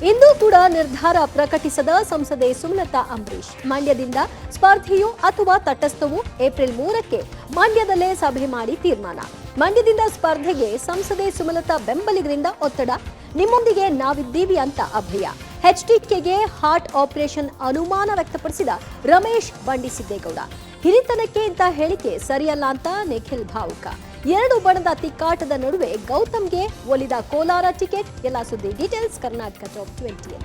ಇಂದು ಕೂಡ ನಿರ್ಧಾರ ಪ್ರಕಟಿಸದ ಸಂಸದೆ ಸುಮಲತಾ ಅಂಬರೀಶ್. ಮಂಡ್ಯದಿಂದ ಸ್ಪರ್ಧೆಯೋ ಅಥವಾ ತಟಸ್ಥವೋ ಏಪ್ರಿಲ್ 3ಕ್ಕೆ ಮಂಡ್ಯದಲ್ಲೇ ಸಭೆ ಮಾಡಿ ತೀರ್ಮಾನ. ಮಂಡ್ಯದಿಂದ ಸ್ಪರ್ಧೆಗೆ ಸಂಸದೆ ಸುಮಲತಾ ಬೆಂಬಲಿಗರಿಂದ ಒತ್ತಡ. ನಿಮ್ಮೊಂದಿಗೆ ನಾವಿದ್ದೀವಿ ಅಂತ ಅಭಯ. ಎಚ್ಡಿಕೆಗೆ ಹಾರ್ಟ್ ಆಪರೇಷನ್ ಅನುಮಾನ ವ್ಯಕ್ತಪಡಿಸಿದ ರಮೇಶ್ ಬಂಡಿಸಿದ್ದೇಗೌಡ. ಹಿರಿತನಕ್ಕೆ ಇಂಥ ಹೇಳಿಕೆ ಸರಿಯಲ್ಲ ಅಂತ ನಿಖಿಲ್ ಭಾವುಕ. ಎರಡು ಬಣದ ತಿಕ್ಕಾಟದ ನಡುವೆ ಗೌತಮ್ಗೆ ಒಲಿದ ಕೋಲಾರ ಟಿಕೆಟ್. ಎಲ್ಲ ಸುದ್ದಿ ಡೀಟೇಲ್ಸ್ ಕರ್ನಾಟಕ ಟಾಪ್ 20ಯಲ್ಲಿ.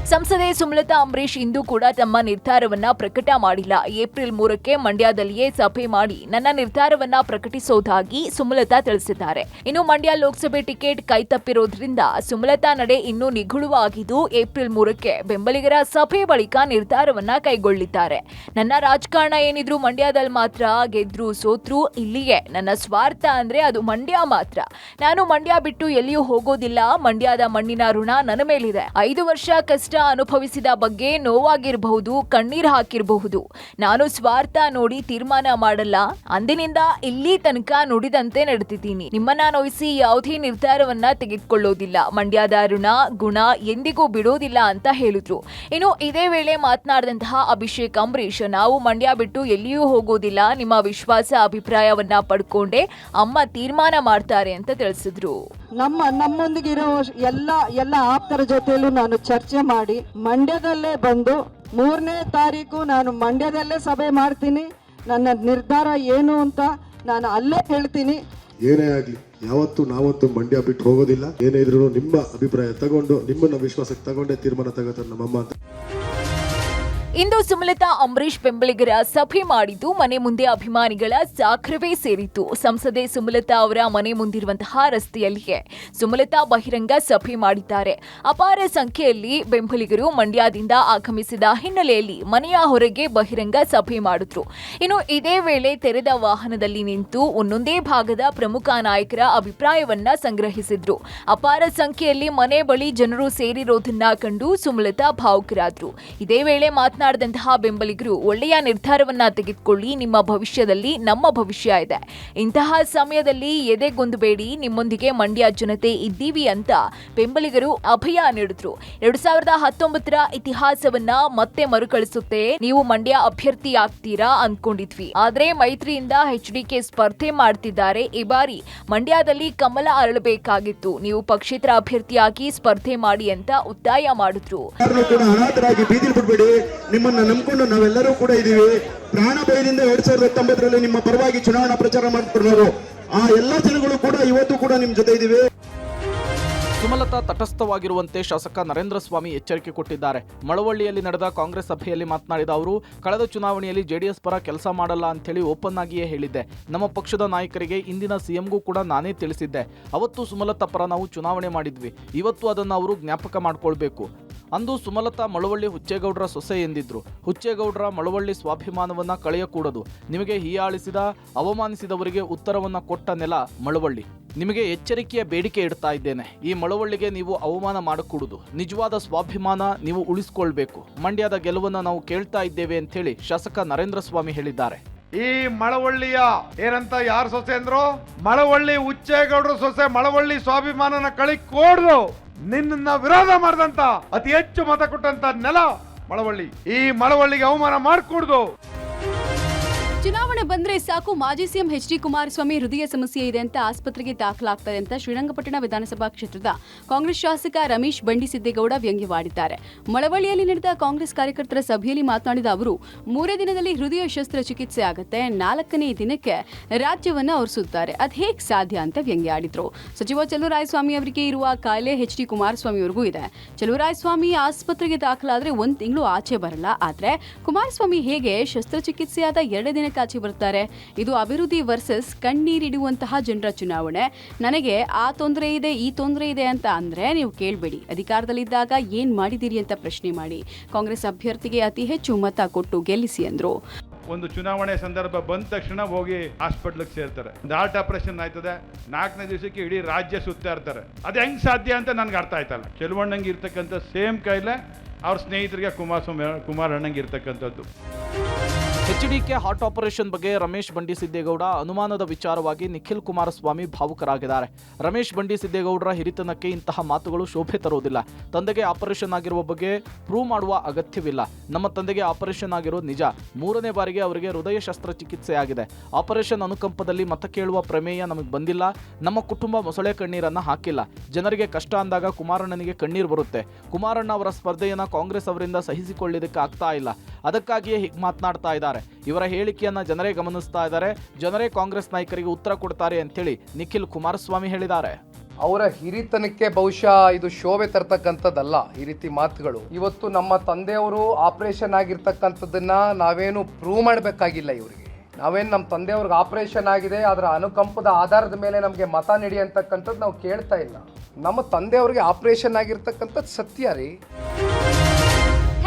ಸಂಸದೆ ಸುಮಲತಾ ಅಂಬರೀಶ್ ಇಂದು ಕೂಡ ತಮ್ಮ ನಿರ್ಧಾರವನ್ನ ಪ್ರಕಟ ಮಾಡಿಲ್ಲ. ಏಪ್ರಿಲ್ 3ಕ್ಕೆ ಮಂಡ್ಯದಲ್ಲಿಯೇ ಸಭೆ ಮಾಡಿ ನನ್ನ ನಿರ್ಧಾರವನ್ನ ಪ್ರಕಟಿಸೋದಾಗಿ ಸುಮಲತಾ ತಿಳಿಸಿದ್ದಾರೆ. ಇನ್ನು ಮಂಡ್ಯ ಲೋಕಸಭೆ ಟಿಕೆಟ್ ಕೈತಪ್ಪಿರೋದ್ರಿಂದ ಸುಮಲತಾ ನಡೆ ಇನ್ನೂ ನಿಗೂಢವಾಗಿದ್ದು ಏಪ್ರಿಲ್ 3ಕ್ಕೆ ಬೆಂಬಲಿಗರ ಸಭೆ ಬಳಿಕ ನಿರ್ಧಾರವನ್ನ ಕೈಗೊಳ್ಳಿದ್ದಾರೆ. ನನ್ನ ರಾಜಕಾರಣ ಏನಿದ್ರು ಮಂಡ್ಯದಲ್ಲಿ ಮಾತ್ರ, ಗೆದ್ರು ಸೋತ್ರು ಇಲ್ಲಿಯೇ. ನನ್ನ ಸ್ವಾರ್ಥ ಅಂದ್ರೆ ಅದು ಮಂಡ್ಯ ಮಾತ್ರ. ನಾನು ಮಂಡ್ಯ ಬಿಟ್ಟು ಎಲ್ಲಿಯೂ ಹೋಗೋದಿಲ್ಲ. ಮಂಡ್ಯದ ಮಣ್ಣಿನ ಋಣ ನನ್ನ ಮೇಲಿದೆ. 5 ವರ್ಷ ಕಷ್ಟ ಅನುಭವಿಸಿದ ಬಗ್ಗೆ ನೋವಾಗಿರಬಹುದು, ಕಣ್ಣೀರು ಹಾಕಿರಬಹುದು. ನಾನು ಸ್ವಾರ್ಥ ನೋಡಿ ತೀರ್ಮಾನ ಮಾಡಲ್ಲ. ಅಂದಿನಿಂದ ಇಲ್ಲಿ ತನಕ ನುಡಿದಂತೆ ನಡೆದಿದ್ದೀನಿ. ನಿಮ್ಮನ್ನ ನೋಯಿಸಿ ಯಾವುದೇ ನಿರ್ಧಾರವನ್ನ ತೆಗೆದುಕೊಳ್ಳೋದಿಲ್ಲ. ಮಂಡ್ಯದ ಋಣ ಗುಣ ಎಂದಿಗೂ ಬಿಡೋದಿಲ್ಲ ಅಂತ ಹೇಳಿದ್ರು. ಇನ್ನು ಇದೇ ವೇಳೆ ಮಾತನಾಡಿದಂತಹ ಅಭಿಷೇಕ್ ಅಂಬರೀಶ್, ನಾವು ಮಂಡ್ಯ ಬಿಟ್ಟು ಎಲ್ಲಿಯೂ ಹೋಗೋದಿಲ್ಲ. ನಿಮ್ಮ ವಿಶ್ವಾಸ ಅಭಿಪ್ರಾಯವನ್ನ ಪಡ್ಕೊಂಡೆ ಅಮ್ಮ ತೀರ್ಮಾನ ಮಾಡ್ತಾರೆ ಅಂತ ತಿಳಿಸಿದ್ರು. ನಮ್ಮೊಂದಿಗಿರೋ ಎಲ್ಲ ಆಪ್ತರ ಜೊತೆಲೂ ನಾನು ಚರ್ಚೆ ಮಾಡಿ ಮಂಡ್ಯದಲ್ಲೇ ಬಂದು 3ನೇ ತಾರೀಕು ನಾನು ಮಂಡ್ಯದಲ್ಲೇ ಸಭೆ ಮಾಡ್ತೀನಿ. ನನ್ನ ನಿರ್ಧಾರ ಏನು ಅಂತ ನಾನು ಅಲ್ಲೇ ಹೇಳ್ತೀನಿ. ಏನೇ ಆಗಲಿ ನಾವಂತೂ ಮಂಡ್ಯ ಬಿಟ್ಟು ಹೋಗೋದಿಲ್ಲ. ಏನೇ ಇದ್ರು ನಿಮ್ಮ ಅಭಿಪ್ರಾಯ ತಗೊಂಡು ನಿಮ್ಮನ್ನ ವಿಶ್ವಾಸಕ್ಕೆ ತಗೊಂಡೇ ತೀರ್ಮಾನ ತಗೋತಾರೆ ನಮ್ಮಮ್ಮ ಅಂತ. ಇಂದು ಸುಮಲತಾ ಅಂಬರೀಶ್ ಬೆಂಬಲಿಗರ ಸಭೆ ಮಾಡಿದ್ದು ಮನೆ ಮುಂದೆ ಅಭಿಮಾನಿಗಳ ಸಾಕ್ರವೇ ಸೇರಿತ್ತು. ಸಂಸದೆ ಸುಮಲತಾ ಅವರ ಮನೆ ಮುಂದಿರುವಂತಹ ರಸ್ತೆಯಲ್ಲಿಯೇ ಸುಮಲತಾ ಬಹಿರಂಗ ಸಭೆ ಮಾಡಿದ್ದಾರೆ. ಅಪಾರ ಸಂಖ್ಯೆಯಲ್ಲಿ ಬೆಂಬಲಿಗರು ಮಂಡ್ಯದಿಂದ ಆಗಮಿಸಿದ ಹಿನ್ನೆಲೆಯಲ್ಲಿ ಮನೆಯ ಹೊರಗೆ ಬಹಿರಂಗ ಸಭೆ ಮಾಡಿದ್ರು. ಇನ್ನು ಇದೇ ವೇಳೆ ತೆರೆದ ವಾಹನದಲ್ಲಿ ನಿಂತು ಒಂದೊಂದೇ ಭಾಗದ ಪ್ರಮುಖ ನಾಯಕರ ಅಭಿಪ್ರಾಯವನ್ನ ಸಂಗ್ರಹಿಸಿದ್ರು. ಅಪಾರ ಸಂಖ್ಯೆಯಲ್ಲಿ ಮನೆ ಬಳಿ ಜನರು ಸೇರಿರೋದನ್ನ ಕಂಡು ಸುಮಲತಾ ಭಾವುಕರಾದ್ರು. ಇದೇ ವೇಳೆ ಮಾತನಾಡಿದಂತಹ ಬೆಂಬಲಿಗರು, ಒಳ್ಳೆಯ ನಿರ್ಧಾರವನ್ನ ತೆಗೆದುಕೊಳ್ಳಿ. ನಿಮ್ಮ ಭವಿಷ್ಯದಲ್ಲಿ ನಮ್ಮ ಭವಿಷ್ಯ ಇದೆ. ಇಂತಹ ಸಮಯದಲ್ಲಿ ಎದೆಗೊಂದಬೇಡಿ. ನಿಮ್ಮೊಂದಿಗೆ ಮಂಡ್ಯ ಜನತೆ ಇದ್ದೀವಿ ಅಂತ ಬೆಂಬಲಿಗರು ಅಭಯ ನೀಡಿದ್ರು. 2019ರ ಇತಿಹಾಸವನ್ನ ಮತ್ತೆ ಮರುಕಳಿಸುತ್ತೆ. ನೀವು ಮಂಡ್ಯ ಅಭ್ಯರ್ಥಿ ಆಗ್ತೀರಾ ಅಂದ್ಕೊಂಡಿದ್ವಿ. ಆದ್ರೆ ಮೈತ್ರಿಯಿಂದ ಎಚ್ಡಿಕೆ ಸ್ಪರ್ಧೆ ಮಾಡ್ತಿದ್ದಾರೆ. ಈ ಬಾರಿ ಮಂಡ್ಯದಲ್ಲಿ ಕಮಲ ಅರಳಬೇಕಾಗಿತ್ತು. ನೀವು ಪಕ್ಷೇತರ ಅಭ್ಯರ್ಥಿಯಾಗಿ ಸ್ಪರ್ಧೆ ಮಾಡಿ ಅಂತ ಒತ್ತಾಯ ಮಾಡಿದ್ರು. ನಿಮ್ಮನ್ನ ನಂಬಿಕೊಂಡು ನಾವೆಲ್ಲರೂ ಕೂಡ ಇದೀವಿ. ಪ್ರಾಣ ಭಯದಿಂದ 2019ರಲ್ಲಿ ನಿಮ್ಮ ಪರವಾಗಿ ಚುನಾವಣಾ ಪ್ರಚಾರ ಮಾಡ್ತಾರೆ ನಾವು. ಆ ಎಲ್ಲಾ ಜನಗಳು ಕೂಡ ಇವತ್ತು ಕೂಡ ನಿಮ್ ಜೊತೆ ಇದೀವಿ. ಸುಮಲತಾ ತಟಸ್ಥವಾಗಿರುವಂತೆ ಶಾಸಕ ನರೇಂದ್ರ ಸ್ವಾಮಿ ಎಚ್ಚರಿಕೆ ಕೊಟ್ಟಿದ್ದಾರೆ. ಮಳವಳ್ಳಿಯಲ್ಲಿ ನಡೆದ ಕಾಂಗ್ರೆಸ್ ಸಭೆಯಲ್ಲಿ ಮಾತನಾಡಿದ ಅವರು, ಕಳೆದ ಚುನಾವಣೆಯಲ್ಲಿ ಜೆಡಿಎಸ್ ಪರ ಕೆಲಸ ಮಾಡಲ್ಲ ಅಂತೇಳಿ ಓಪನ್ ಆಗಿಯೇ ಹೇಳಿದ್ದೆ. ನಮ್ಮ ಪಕ್ಷದ ನಾಯಕರಿಗೆ ಇಂದಿನ ಸಿಎಂಗೂ ಕೂಡ ನಾನೇ ತಿಳಿಸಿದ್ದೆ. ಅವತ್ತು ಸುಮಲತಾ ಪರ ನಾವು ಚುನಾವಣೆ ಮಾಡಿದ್ವಿ. ಇವತ್ತು ಅದನ್ನು ಅವರು ಜ್ಞಾಪಕ ಮಾಡ್ಕೊಳ್ಬೇಕು. ಅಂದು ಸುಮಲತಾ ಮಳವಳ್ಳಿ ಹುಚ್ಚೇಗೌಡರ ಸೊಸೆ ಎಂದಿದ್ರು. ಹುಚ್ಚೇಗೌಡರ ಮಳವಳ್ಳಿ ಸ್ವಾಭಿಮಾನವನ್ನ ಕಳೆಯಕೂಡದು. ನಿಮಗೆ ಹೀಯಾಳಿಸಿದ ಅವಮಾನಿಸಿದವರಿಗೆ ಉತ್ತರವನ್ನ ಕೊಟ್ಟ ನೆಲ ಮಳವಳ್ಳಿ. ನಿಮಗೆ ಎಚ್ಚರಿಕೆಯ ಬೇಡಿಕೆ ಇಡ್ತಾ ಇದ್ದೇನೆ. ಈ ಮಳವಳ್ಳಿಗೆ ನೀವು ಅವಮಾನ ಮಾಡಕೂಡದು. ನಿಜವಾದ ಸ್ವಾಭಿಮಾನ ನೀವು ಉಳಿಸಿಕೊಳ್ಬೇಕು. ಮಂಡ್ಯದ ಗೆಲುವನ್ನು ನಾವು ಕೇಳ್ತಾ ಇದ್ದೇವೆ ಅಂತ ಹೇಳಿ ಶಾಸಕ ನರೇಂದ್ರ ಸ್ವಾಮಿ ಹೇಳಿದ್ದಾರೆ. ಈ ಮಳವಳ್ಳಿಯ ಏನಂತ ಯಾರು ಸೊಸೆ ಅಂದ್ರು? ಮಳವಳ್ಳಿ ಹುಚ್ಚೇಗೌಡರ ಸೊಸೆ. ಮಳವಳ್ಳಿ ಸ್ವಾಭಿಮಾನನ ಕಳಿಕೊಡ್ದು. ನಿನ್ನ ವಿರೋಧ ಮಾಡಿದಂತ ಅತಿ ಹೆಚ್ಚು ಮತ ಕೊಟ್ಟಂತ ನೆಲ ಮಳವಳ್ಳಿ. ಈ ಮಳವಳ್ಳಿಗೆ ಅವಮಾನ ಮಾಡಕೂಡ್ದು. ಚುನಾವಣೆ ಬಂದ್ರೆ ಸಾಕು ಮಾಜಿ ಸಿಎಂ ಎಚ್.ಡಿ. ಕುಮಾರಸ್ವಾಮಿ ಹೃದಯ ಸಮಸ್ಯೆ ಇದೆ ಅಂತ ಆಸ್ಪತ್ರೆಗೆ ದಾಖಲಾಗ್ತಾರೆ ಅಂತ ಶ್ರೀರಂಗಪಟ್ಟಣ ವಿಧಾನಸಭಾ ಕ್ಷೇತ್ರದ ಕಾಂಗ್ರೆಸ್ ಶಾಸಕ ರಮೇಶ್ ಬಂಡಿಸಿದ್ದೇಗೌಡ ವ್ಯಂಗ್ಯವಾಡಿದ್ದಾರೆ. ಮಳವಳ್ಳಿಯಲ್ಲಿ ನಡೆದ ಕಾಂಗ್ರೆಸ್ ಕಾರ್ಯಕರ್ತರ ಸಭೆಯಲ್ಲಿ ಮಾತನಾಡಿದ ಅವರು, 3ನೇ ದಿನದಲ್ಲಿ ಹೃದಯ ಶಸ್ತ್ರಚಿಕಿತ್ಸೆ ಆಗುತ್ತೆ, 4ನೇ ದಿನಕ್ಕೆ ರಾಜ್ಯವನ್ನ ಅವರು ಸುತ್ತಾರೆ. ಅದ್ ಹೇಗ್ ಸಾಧ್ಯ ಅಂತ ವ್ಯಂಗ್ಯವಾಡಿದ್ರು. ಸಚಿವ ಚಲುವರಾಯಸ್ವಾಮಿ ಅವರಿಗೆ ಇರುವ ಕಾಯಿಲೆ ಎಚ್.ಡಿ. ಕುಮಾರಸ್ವಾಮಿ ಅವರಿಗೂ ಇದೆ. ಚಲುವರಾಯಸ್ವಾಮಿ ಆಸ್ಪತ್ರೆಗೆ ದಾಖಲಾದ್ರೆ 1 ತಿಂಗಳು ಆಚೆ ಬರಲ್ಲ. ಆದ್ರೆ ಕುಮಾರಸ್ವಾಮಿ ಹೇಗೆ ಶಸ್ತ್ರಚಿಕಿತ್ಸೆಯಾದ 2 ದಿನಕ್ಕೆ ಆಚೆ ಬರ್ತಾರೆ? ಇದು ಅಭಿವೃದ್ಧಿ ವರ್ಸಸ್ ಕಣ್ಣೀರಿಡುವಂತಹ ಜನರ ಚುನಾವಣೆ. ನನಗೆ ಆ ತೊಂದರೆ ಇದೆ, ಈ ತೊಂದರೆ ಇದೆ ಅಂತ ಅಂದ್ರೆ ನೀವು ಕೇಳಬೇಡಿ. ಅಧಿಕಾರದಲ್ಲಿದ್ದಾಗ ಏನ್ ಮಾಡಿದಿರಿ ಅಂತ ಪ್ರಶ್ನೆ ಮಾಡಿ. ಕಾಂಗ್ರೆಸ್ ಅಭ್ಯರ್ಥಿಗೆ ಅತಿ ಹೆಚ್ಚು ಮತ ಕೊಟ್ಟು ಗೆಲ್ಲಿಸಿ ಅಂದ್ರು. ಒಂದು ಚುನಾವಣೆ ಸಂದರ್ಭ ಬಂದ ತಕ್ಷಣ ಹೋಗಿ ಹಾಸ್ಪಿಟ್ಲಿಗೆ ಸೇರ್ತಾರೆ. ಒಂದು ಹಾರ್ಟ್ ಆಪರೇಷನ್ ಆಯ್ತದೆ, 4ನೇ ದಿವಸಕ್ಕೆ ಇಡೀ ರಾಜ್ಯ ಸುತ್ತಾ ಇರ್ತಾರೆ. ಅದು ಹೆಂಗ್ ಸಾಧ್ಯ ಅಂತ ನನ್ಗೆ ಅರ್ಥ ಆಯ್ತಲ್ಲ. ಚೆಲುವಣ್ಣಂಗೆ ಇರ್ತಕ್ಕಂಥ ಸೇಮ್ ಕಾಯಿಲೆ ಅವ್ರ ಸ್ನೇಹಿತರಿಗೆ ಕುಮಾರಣ್ಣಂಗೆ ಇರ್ತಕ್ಕಂಥದ್ದು. ಎಚ್ಡಿಕೆ ಹಾರ್ಟ್ ಆಪರೇಷನ್ ಬಗ್ಗೆ ರಮೇಶ್ ಬಂಡಿಸಿದ್ದೇಗೌಡ ಅನುಮಾನದ ವಿಚಾರವಾಗಿ ನಿಖಿಲ್ ಕುಮಾರಸ್ವಾಮಿ ಭಾವುಕರಾಗಿದ್ದಾರೆ. ರಮೇಶ್ ಬಂಡಿಸಿದ್ದೇಗೌಡರ ಹಿರಿತನಕ್ಕೆ ಇಂತಹ ಮಾತುಗಳು ಶೋಭೆ ತರುವುದಿಲ್ಲ. ತಂದೆಗೆ ಆಪರೇಷನ್ ಆಗಿರುವ ಬಗ್ಗೆ ಪ್ರೂವ್ ಮಾಡುವ ಅಗತ್ಯವಿಲ್ಲ. ನಮ್ಮ ತಂದೆಗೆ ಆಪರೇಷನ್ ಆಗಿರೋದು ನಿಜ. 3ನೇ ಬಾರಿಗೆ ಅವರಿಗೆ ಹೃದಯ ಶಸ್ತ್ರಚಿಕಿತ್ಸೆ ಆಗಿದೆ. ಆಪರೇಷನ್ ಅನುಕಂಪದಲ್ಲಿ ಮತ ಕೇಳುವ ಪ್ರಮೇಯ ನಮಗೆ ಬಂದಿಲ್ಲ. ನಮ್ಮ ಕುಟುಂಬ ಮೊಸಳೆ ಕಣ್ಣೀರನ್ನ ಹಾಕಿಲ್ಲ. ಜನರಿಗೆ ಕಷ್ಟ ಅಂದಾಗ ಕುಮಾರಣ್ಣನಿಗೆ ಕಣ್ಣೀರು ಬರುತ್ತೆ. ಕುಮಾರಣ್ಣ ಅವರ ಸ್ಪರ್ಧೆಯನ್ನ ಕಾಂಗ್ರೆಸ್ ಅವರಿಂದ ಸಹಿಸಿಕೊಳ್ಳಿದ್ದಕ್ಕೆ ಆಗ್ತಾ ಇಲ್ಲ. ಅದಕ್ಕಾಗಿಯೇ ಹೀಗೆ ಮಾತನಾಡ್ತಾ ಇದ್ದಾರೆ. ಇವರ ಹೇಳಿಕೆಯನ್ನ ಜನರೇ ಗಮನಿಸ್ತಾ ಇದ್ದಾರೆ. ಜನರೇ ಕಾಂಗ್ರೆಸ್ ನಾಯಕರಿಗೆ ಉತ್ತರ ಕೊಡ್ತಾರೆ ಅಂತೇಳಿ ನಿಖಿಲ್ ಕುಮಾರಸ್ವಾಮಿ ಹೇಳಿದ್ದಾರೆ. ಅವರ ಹಿರಿತನಕ್ಕೆ ಬಹುಶಃ ಇದು ಶೋಭೆ ತರ್ತಕ್ಕಂಥದ್ದಲ್ಲ ಈ ರೀತಿ ಮಾತುಗಳು. ಇವತ್ತು ನಮ್ಮ ತಂದೆಯವರು ಆಪರೇಷನ್ ಆಗಿರ್ತಕ್ಕಂಥದ್ದನ್ನ ನಾವೇನು ಪ್ರೂವ್ ಮಾಡಬೇಕಾಗಿಲ್ಲ. ಇವರಿಗೆ ನಾವೇನು ನಮ್ಮ ತಂದೆಯವ್ರಿಗೆ ಆಪರೇಷನ್ ಆಗಿದೆ ಅದರ ಅನುಕಂಪದ ಆಧಾರದ ಮೇಲೆ ನಮಗೆ ಮತ ನೀಡಿ ಅಂತಕ್ಕಂಥದ್ದು ನಾವು ಕೇಳ್ತಾ ಇಲ್ಲ. ನಮ್ಮ ತಂದೆಯವ್ರಿಗೆ ಆಪರೇಷನ್ ಆಗಿರ್ತಕ್ಕಂಥದ್ದು ಸತ್ಯ ರೀ.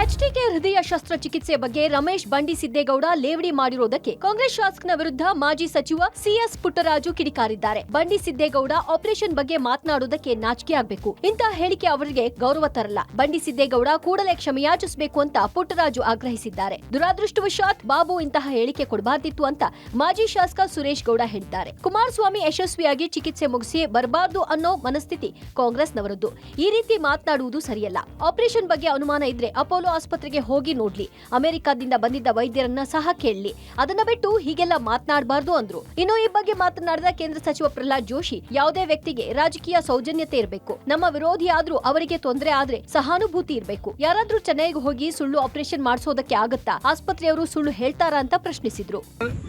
ಎಚ್ಡಿಕೆ ಹೃದಯ ಶಸ್ತ್ರಚಿಕಿತ್ಸೆ ಬಗ್ಗೆ ರಮೇಶ್ ಬಂಡಿಸಿದ್ದೇಗೌಡ ಲೇವಡಿ ಮಾಡಿರುವುದಕ್ಕೆ ಕಾಂಗ್ರೆಸ್ ಶಾಸಕನ ವಿರುದ್ಧ ಮಾಜಿ ಸಚಿವ ಸಿಎಸ್ ಪುಟ್ಟರಾಜು ಕಿಡಿಕಾರಿದ್ದಾರೆ. ಬಂಡಿಸಿದ್ದೇಗೌಡ ಆಪರೇಷನ್ ಬಗ್ಗೆ ಮಾತನಾಡುವುದಕ್ಕೆ ನಾಚಿಕೆ ಆಗಬೇಕು. ಇಂತಹ ಹೇಳಿಕೆ ಅವರಿಗೆ ಗೌರವ ತರಲ್ಲ. ಬಂಡಿಸಿದ್ದೇಗೌಡ ಕೂಡಲೇ ಕ್ಷಮೆಯಾಚಿಸಬೇಕು ಅಂತ ಪುಟ್ಟರಾಜು ಆಗ್ರಹಿಸಿದ್ದಾರೆ. ದುರಾದೃಷ್ಟವಶಾತ್ ಬಾಬು ಇಂತಹ ಹೇಳಿಕೆ ಕೊಡಬಾರ್ದಿತ್ತು ಅಂತ ಮಾಜಿ ಶಾಸಕ ಸುರೇಶ್ ಗೌಡ ಹೇಳಿದ್ದಾರೆ. ಕುಮಾರಸ್ವಾಮಿ ಯಶಸ್ವಿಯಾಗಿ ಚಿಕಿತ್ಸೆ ಮುಗಿಸಿ ಬರಬಾರ್ದು ಅನ್ನೋ ಮನಸ್ಥಿತಿ ಕಾಂಗ್ರೆಸ್ನವರದ್ದು. ಈ ರೀತಿ ಮಾತನಾಡುವುದು ಸರಿಯಲ್ಲ. ಆಪರೇಷನ್ ಬಗ್ಗೆ ಅನುಮಾನ ಇದ್ರೆ ಅಪೋಲೋ ಆಸ್ಪತ್ರೆಗೆ ಹೋಗಿ ನೋಡ್ಲಿ. ಅಮೆರಿಕಾದಿಂದ ಬಂದಿದ್ದ ವೈದ್ಯರನ್ನ ಸಹ ಕೇಳಲಿ. ಅದನ್ನ ಬಿಟ್ಟು ಹೀಗೆಲ್ಲ ಮಾತನಾಡಬಾರ್ದು ಅಂದ್ರು. ಇನ್ನು ಈ ಬಗ್ಗೆ ಮಾತನಾಡಿದ ಕೇಂದ್ರ ಸಚಿವ ಪ್ರಹ್ಲಾದ್ ಜೋಶಿ, ಯಾವುದೇ ವ್ಯಕ್ತಿಗೆ ರಾಜಕೀಯ ಸೌಜನ್ಯತೆ ಇರಬೇಕು. ನಮ್ಮ ವಿರೋಧಿ ಆದ್ರೂ ಅವರಿಗೆ ತೊಂದರೆ ಆದ್ರೆ ಸಹಾನುಭೂತಿ ಇರಬೇಕು. ಯಾರಾದ್ರೂ ಚೆನ್ನೈಗೆ ಹೋಗಿ ಸುಳ್ಳು ಆಪರೇಷನ್ ಮಾಡಿಸೋದಕ್ಕೆ ಆಗತ್ತಾ? ಆಸ್ಪತ್ರೆಯವರು ಸುಳ್ಳು ಹೇಳ್ತಾರಾ ಅಂತ ಪ್ರಶ್ನಿಸಿದ್ರು.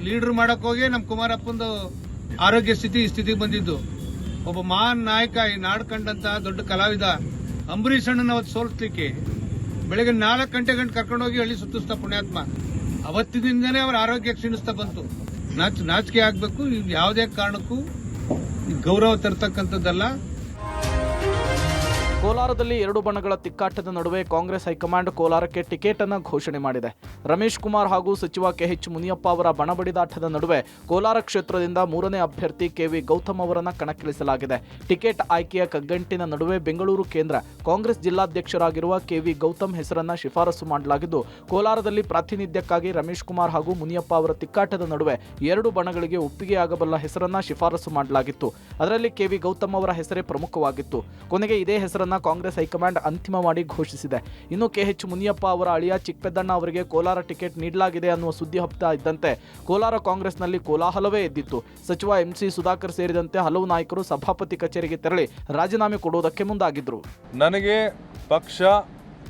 ಲೀಡರ್ ಮಾಡಕ್ ಹೋಗಿ ನಮ್ ಕುಮಾರಪ್ಪಂದು ಆರೋಗ್ಯ ಸ್ಥಿತಿ ಬಂದಿದ್ದು. ಒಬ್ಬ ಮಹಾನ್ ನಾಯಕ, ಈ ನಾಡ್ ಕಂಡಂತ ದೊಡ್ಡ ಕಲಾವಿದ ಅಂಬರೀಷ್ ಅಣ್ಣನ ಅವತ್ತು ಸೋಲ್ಸ್ಲಿಕ್ಕೆ ಬೆಳಗ್ಗೆ 4 ಗಂಟೆ ಕರ್ಕೊಂಡೋಗಿ ಹಳ್ಳಿ ಸುತ್ತಿಸ್ತಾ ಪುಣ್ಯಾತ್ಮ. ಅವತ್ತಿನಿಂದನೇ ಅವರ ಆರೋಗ್ಯ ಕ್ಷೀಣಿಸ್ತಾ ಬಂತು. ನಾಚಿಕೆ ಆಗ್ಬೇಕು. ಯಾವುದೇ ಕಾರಣಕ್ಕೂ ಗೌರವ ತರ್ತಕ್ಕಂಥದ್ದಲ್ಲ. ಕೋಲಾರದಲ್ಲಿ 2 ಬಣಗಳ ತಿಕ್ಕಾಟದ ನಡುವೆ ಕಾಂಗ್ರೆಸ್ ಹೈಕಮಾಂಡ್ ಕೋಲಾರಕ್ಕೆ ಟಿಕೆಟ್ ಅನ್ನು ಘೋಷಣೆ ಮಾಡಿದೆ. ರಮೇಶ್ ಕುಮಾರ್ ಹಾಗೂ ಸಚಿವ ಕೆಎಚ್ ಮುನಿಯಪ್ಪ ಅವರ ಬಣಬಡಿದಾಟದ ನಡುವೆ ಕೋಲಾರ ಕ್ಷೇತ್ರದಿಂದ 3ನೇ ಅಭ್ಯರ್ಥಿ ಕೆವಿ ಗೌತಮ್ ಅವರನ್ನು ಕಣಕ್ಕಿಳಿಸಲಾಗಿದೆ. ಟಿಕೆಟ್ ಆಯ್ಕೆಯ ಕಗ್ಗಂಟಿನ ನಡುವೆ ಬೆಂಗಳೂರು ಕೇಂದ್ರ ಕಾಂಗ್ರೆಸ್ ಜಿಲ್ಲಾಧ್ಯಕ್ಷರಾಗಿರುವ ಕೆವಿ ಗೌತಮ್ ಹೆಸರನ್ನ ಶಿಫಾರಸು ಮಾಡಲಾಗಿದ್ದು, ಕೋಲಾರದಲ್ಲಿ ಪ್ರಾತಿನಿಧ್ಯಕ್ಕಾಗಿ ರಮೇಶ್ ಕುಮಾರ್ ಹಾಗೂ ಮುನಿಯಪ್ಪ ಅವರ ತಿಕ್ಕಾಟದ ನಡುವೆ 2 ಬಣಗಳಿಗೆ ಒಪ್ಪಿಗೆಯಾಗಬಲ್ಲ ಹೆಸರನ್ನ ಶಿಫಾರಸು ಮಾಡಲಾಗಿತ್ತು. ಅದರಲ್ಲಿ ಕೆವಿ ಗೌತಮ್ ಅವರ ಹೆಸರೇ ಪ್ರಮುಖವಾಗಿತ್ತು. ಕೊನೆಗೆ ಇದೇ ಹೆಸರನ್ನ ಕಾಂಗ್ರೆಸ್ ಹೈಕಮಾಂಡ್ ಅಂತಿಮ ಮಾಡಿ ಘೋಷಿಸಿದೆ. ಇನ್ನು ಕೆಎಚ್ ಮುನಿಯಪ್ಪ ಅವರ ಅಳಿಯ ಚಿಕ್ಕಪೆದ್ದಣ್ಣ ಅವರಿಗೆ ಕೋಲಾರ ಟಿಕೆಟ್ ನೀಡಲಾಗಿದೆ ಅನ್ನುವ ಸುದ್ದಿ ಹಬ್ತಾ ಇದ್ದಂತೆ ಕೋಲಾರ ಕಾಂಗ್ರೆಸ್ನಲ್ಲಿ ಕೋಲಾಹಲವೇ ಎದ್ದಿತ್ತು. ಸಚಿವ ಎಂಸಿ ಸುಧಾಕರ್ ಸೇರಿದಂತೆ ಹಲವು ನಾಯಕರು ಸಭಾಪತಿ ಕಚೇರಿಗೆ ತೆರಳಿ ರಾಜೀನಾಮೆ ಕೊಡುವುದಕ್ಕೆ ಮುಂದಾಗಿದ್ರು. ನನಗೆ ಪಕ್ಷ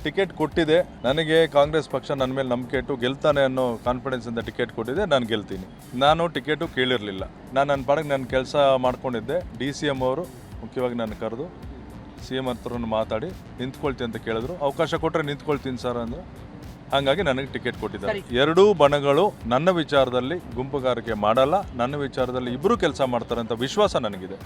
ಟಿಕೆಟ್ ಕೊಟ್ಟಿದೆ. ನನಗೆ ಕಾಂಗ್ರೆಸ್ ಪಕ್ಷ ನನ್ನ ಮೇಲೆ ನಂಬಿಕೆ ಇಟ್ಟು ಗೆಲ್ತಾನೆ ಅನ್ನೋ ಕಾನ್ಫಿಡೆನ್ಸ್ ಇಂದ ಟಿಕೆಟ್ ಕೊಟ್ಟಿದೆ. ನಾನು ಗೆಲ್ತೀನಿ. ನಾನು ಟಿಕೆಟು ಕೇಳಿರಲಿಲ್ಲ. ನನ್ನ ಪಾಡಿಗೆ ನನ್ನ ಕೆಲಸ ಮಾಡ್ಕೊಂಡಿದ್ದೆ. DCM ಅವರು ಮುಖ್ಯವಾಗಿ ನನ್ನ ಕರೆದು CM ಹತ್ರನ್ನು ಮಾತಾಡಿ ನಿಂತ್ಕೊಳ್ತೀನಿ ಅಂತ ಕೇಳಿದ್ರು. ಅವಕಾಶ ಕೊಟ್ಟರೆ ನಿಂತ್ಕೊಳ್ತೀನಿ ಸರ್ ಅಂದರು. ಹಾಗಾಗಿ ನನಗೆ ಟಿಕೆಟ್ ಕೊಟ್ಟಿದ್ದಾರೆ. 2 ಬಣಗಳು ನನ್ನ ವಿಚಾರದಲ್ಲಿ ಗುಂಪುಗಾರಿಕೆ ಮಾಡಲ್ಲ. ನನ್ನ ವಿಚಾರದಲ್ಲಿ ಇಬ್ಬರು ಕೆಲಸ ಮಾಡ್ತಾರೆ ಅಂತ ವಿಶ್ವಾಸ ನನಗಿದೆ.